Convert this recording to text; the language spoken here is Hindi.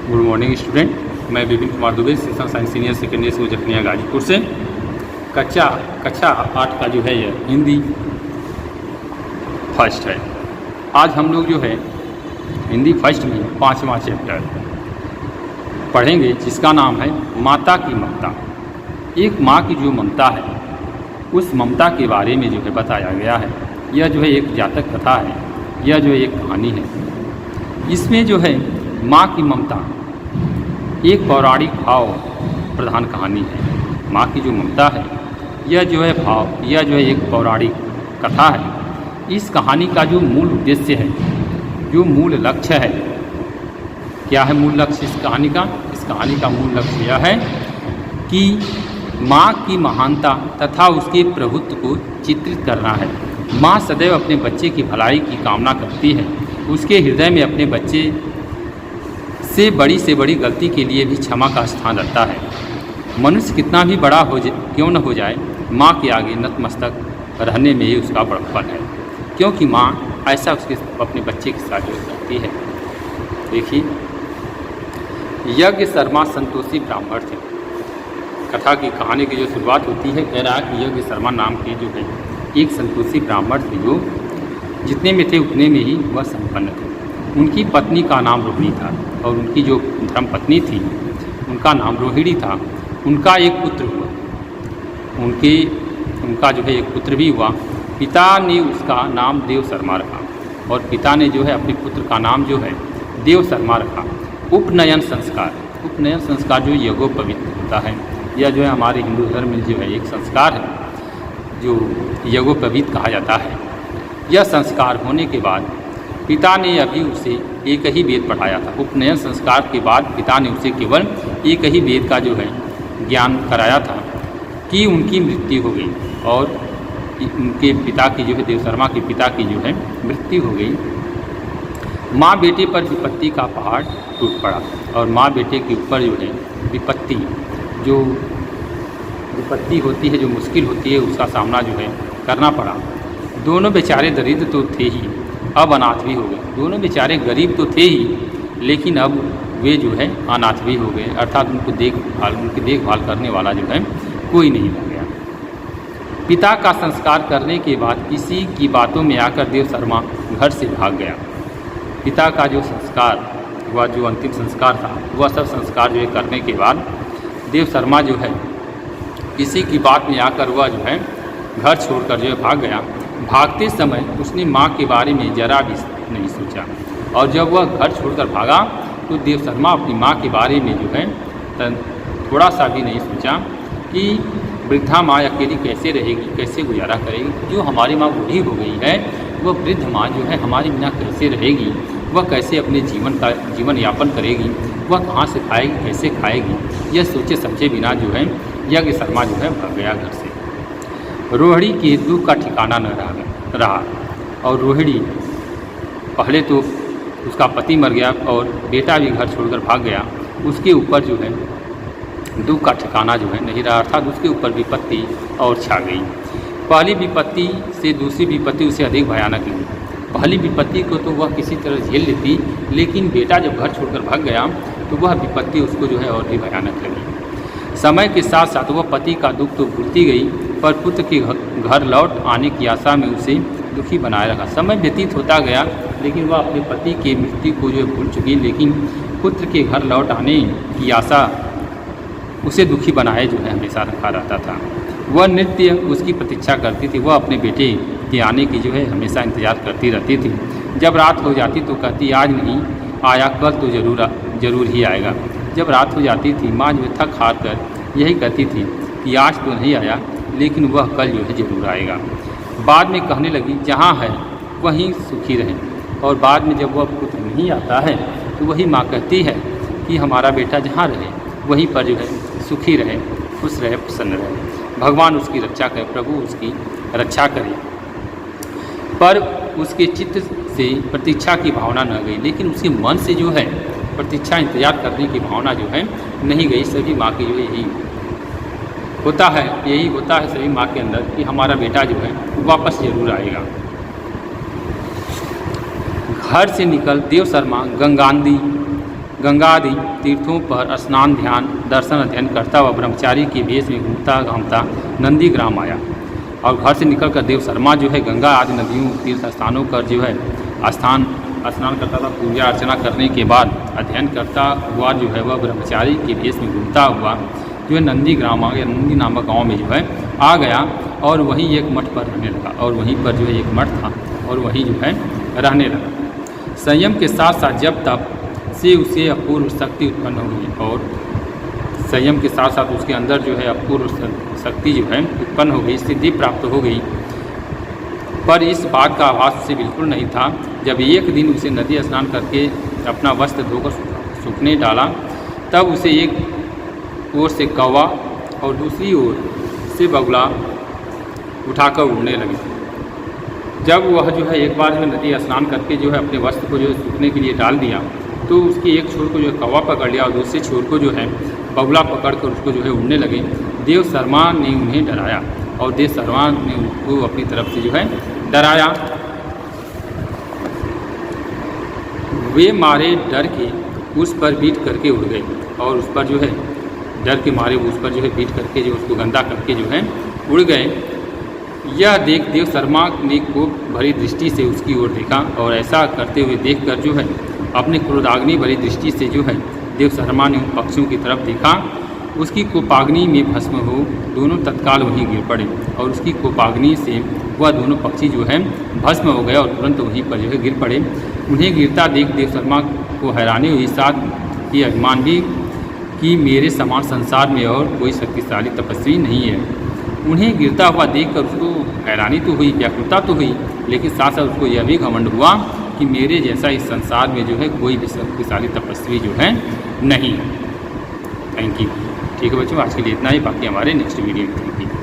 गुड मॉर्निंग स्टूडेंट, मैं Vipin Kumar Dubey section science senior secondary school Jakhania Ghazipur से कक्षा 8 का जो है यह हिंदी फर्स्ट है। आज हम लोग जो है हिंदी फर्स्ट में 5वां चैप्टर पढ़ेंगे जिसका नाम है माता की ममता। एक माँ की जो ममता है उस ममता के बारे में जो है बताया गया है। यह जो है एक जातक कथा है, यह जो है एक कहानी है। इसमें जो है माँ की ममता एक पौराणिक भाव प्रधान कहानी है। माँ की जो ममता है यह जो है भाव, यह जो है एक पौराणिक कथा है। इस कहानी का जो मूल उद्देश्य है, जो मूल लक्ष्य है, क्या है मूल लक्ष्य इस कहानी का? इस कहानी का मूल लक्ष्य यह है कि माँ की महानता तथा उसके प्रभुत्व को चित्रित करना है। माँ सदैव अपने बच्चे की भलाई की कामना करती है। उसके हृदय में अपने बच्चे से बड़ी गलती के लिए भी क्षमा का स्थान रहता है। मनुष्य कितना भी बड़ा क्यों न हो जाए, माँ के आगे नतमस्तक रहने में ही उसका बड़प्पन है, क्योंकि माँ ऐसा उसके अपने बच्चे के साथ करती है। देखिए, यज्ञ शर्मा संतोषी ब्राह्मण थे। कथा की कहानी की जो शुरुआत होती है, कह रहा कि यज्ञ शर्मा नाम के जो है एक संतोषी ब्राह्मण थे, जो जितने में थे उतने में ही वह संपन्न थे। उनकी पत्नी का नाम रोहिणी था और उनकी जो धर्मपत्नी थी उनका नाम रोहिणी था। उनका एक पुत्र हुआ, उनका जो है एक पुत्र भी हुआ। पिता ने उसका नाम देव शर्मा रखा और पिता ने जो है अपने पुत्र का नाम जो है देव शर्मा रखा। उपनयन संस्कार जो यज्ञोपवीत होता है, यह जो है हमारे हिंदू धर्म में जो है एक संस्कार है जो यज्ञोपवीत कहा जाता है। यह संस्कार होने के बाद पिता ने अभी उसे एक ही वेद पढ़ाया था। उपनयन संस्कार के बाद पिता ने उसे केवल एक ही वेद का जो है ज्ञान कराया था कि उनकी मृत्यु हो गई और उनके पिता की जो है देव शर्मा के पिता की जो है मृत्यु हो गई। माँ बेटे पर विपत्ति का पहाड़ टूट पड़ा और माँ बेटे के ऊपर जो है विपत्ति होती है, जो मुश्किल होती है, उसका सामना जो है करना पड़ा। दोनों बेचारे दरिद्र तो थे ही, अब अनाथ भी हो गए। दोनों बेचारे गरीब तो थे ही, लेकिन अब वे जो है अनाथ भी हो गए, अर्थात उनकी देखभाल करने वाला जो है कोई नहीं हो गया। पिता का संस्कार करने के बाद किसी की बातों में आकर देव शर्मा घर से भाग गया। पिता का जो संस्कार हुआ, जो अंतिम संस्कार था, वह सब संस्कार जो है करने के बाद देव शर्मा जो है किसी की बात में आकर वह जो है घर छोड़कर जो है भाग गया। भागते समय उसने माँ के बारे में जरा भी नहीं सोचा और जब वह घर छोड़कर भागा तो देव शर्मा अपनी माँ के बारे में जो है थोड़ा सा भी नहीं सोचा कि वृद्धा माँ अकेली कैसे रहेगी, कैसे गुजारा करेगी। जो हमारी माँ बूढ़ी हो गई है, वह वृद्ध माँ जो है हमारी बिना कैसे रहेगी, वह कैसे अपने जीवन यापन करेगी, वह कहाँ से खाएगी, कैसे खाएगी। यह सोचे समझे बिना जो है यज्ञ शर्मा जो है भाग गया घर से। रोहिणी के दुख का ठिकाना न रहा और रोहिणी पहले तो उसका पति मर गया और बेटा भी घर छोड़कर भाग गया। उसके ऊपर जो है दुख का ठिकाना जो है नहीं रहा, अर्थात उसके ऊपर विपत्ति और छा गई। पहली विपत्ति से दूसरी विपत्ति उसे अधिक भयानक लगी। पहली विपत्ति को तो वह किसी तरह झेल लेती, लेकिन बेटा जब घर छोड़कर भाग गया तो वह विपत्ति उसको जो है और भी भयानक लगी। समय के साथ साथ वह पति का दुख तो भूलती गई, पर पुत्र के घर लौट आने की आशा में उसे दुखी बनाए रखा। समय व्यतीत होता गया, लेकिन वह अपने पति की मृत्यु को जो है भूल चुकी, लेकिन पुत्र के घर लौट आने की आशा उसे दुखी बनाए जो है हमेशा रखा रहता था। वह नित्य उसकी प्रतीक्षा करती थी। वह अपने बेटे के आने की जो है हमेशा इंतजार करती रहती थी। जब रात हो जाती तो कहती, आज नहीं आया, कल तो ज़रूर ही आएगा। जब रात हो जाती थी, माँ जो थक हार कर यही कहती थी कि आज तो नहीं आया, लेकिन वह कल जो है ज़रूर आएगा। बाद में कहने लगी, जहाँ है वहीं सुखी रहे। और बाद में जब वह पुत्र नहीं आता है तो वही माँ कहती है कि हमारा बेटा जहाँ रहे वहीं पर जो है सुखी रहे, खुश रहे, प्रसन्न रहे। भगवान उसकी रक्षा करे, प्रभु उसकी रक्षा करे। पर उसके चित्त से प्रतीक्षा की भावना न गई, लेकिन उसके मन से जो है प्रतीक्षा इंतजार करने की भावना जो है नहीं गई। सभी माँ की जो यही होता है सभी माँ के अंदर कि हमारा बेटा जो है वापस ज़रूर आएगा। घर से निकल देव शर्मा गंगानदी गंगा आदि तीर्थों पर स्नान ध्यान दर्शन अध्ययन करता हुआ ब्रह्मचारी के भेष में घूमता घामता नंदीग्राम आया। और घर से निकलकर देव शर्मा जो है गंगा आदि नदियों तीर्थ स्थानों पर जो है स्नान करता था। पूजा अर्चना करने के बाद अध्ययन करता हुआ जो है वह ब्रह्मचारी के भेष में घूमता हुआ जो है नंदीग्राम आ गया। नंदी नामक गाँव में जो है आ गया और वहीं एक मठ पर रहने लगा। और वहीं पर जो है एक मठ था और वहीं जो है रहने लगा। संयम के साथ साथ जब तप से उसे अपूर्व शक्ति उत्पन्न हो गई और संयम के साथ साथ उसके अंदर जो है अपूर्व शक्ति जो है उत्पन्न हो गई, सिद्धि प्राप्त हो गई। पर इस बात का आभास उसे बिल्कुल नहीं था। जब एक दिन उसे नदी स्नान करके अपना वस्त्र धोकर सूखने डाला तब उसे एक ओर से कौवा और दूसरी ओर से बगुला उठाकर उड़ने लगे। जब वह जो है एक बार जो नदी स्नान करके जो है अपने वस्त्र को जो है सूखने के लिए डाल दिया तो उसकी एक छोर को जो है कौवा पकड़ लिया और दूसरे छोर को जो है बगुला पकड़कर उसको जो है उड़ने लगे। देव शर्मा ने उन्हें डराया और देव शर्मा ने उनको अपनी तरफ से जो है डराया। वे मारे डर के उस पर बीट करके उड़ गए और उस पर जो है डर के मारे उस पर जो है बीट करके जो उसको गंदा करके जो है उड़ गए। यह देख देव शर्मा ने कोप भरी दृष्टि से उसकी ओर देखा और ऐसा करते हुए देखकर जो है अपने क्रोधाग्नि भरी दृष्टि से जो है देव शर्मा ने उन पक्षियों की तरफ देखा। उसकी कोपाग्नि में भस्म हो दोनों तत्काल वहीं गिर पड़े और उसकी कोपाग्नि से वह दोनों पक्षी जो है भस्म हो गए और तुरंत वहीं पर जो है गिर पड़े। उन्हें गिरता देख देव शर्मा को हैरानी हुई, साथ ही अभिमान भी कि मेरे समान संसार में और कोई शक्तिशाली तपस्वी नहीं है। उन्हें गिरता हुआ देखकर उसको हैरानी तो हुई, व्याकुलता तो हुई, लेकिन साथ साथ उसको यह भी घमंड हुआ कि मेरे जैसा इस संसार में जो है कोई भी शक्तिशाली तपस्वी जो है नहीं। Thank you. ठीक है बच्चों, आज के लिए इतना ही, बाकी हमारे नेक्स्ट वीडियो में।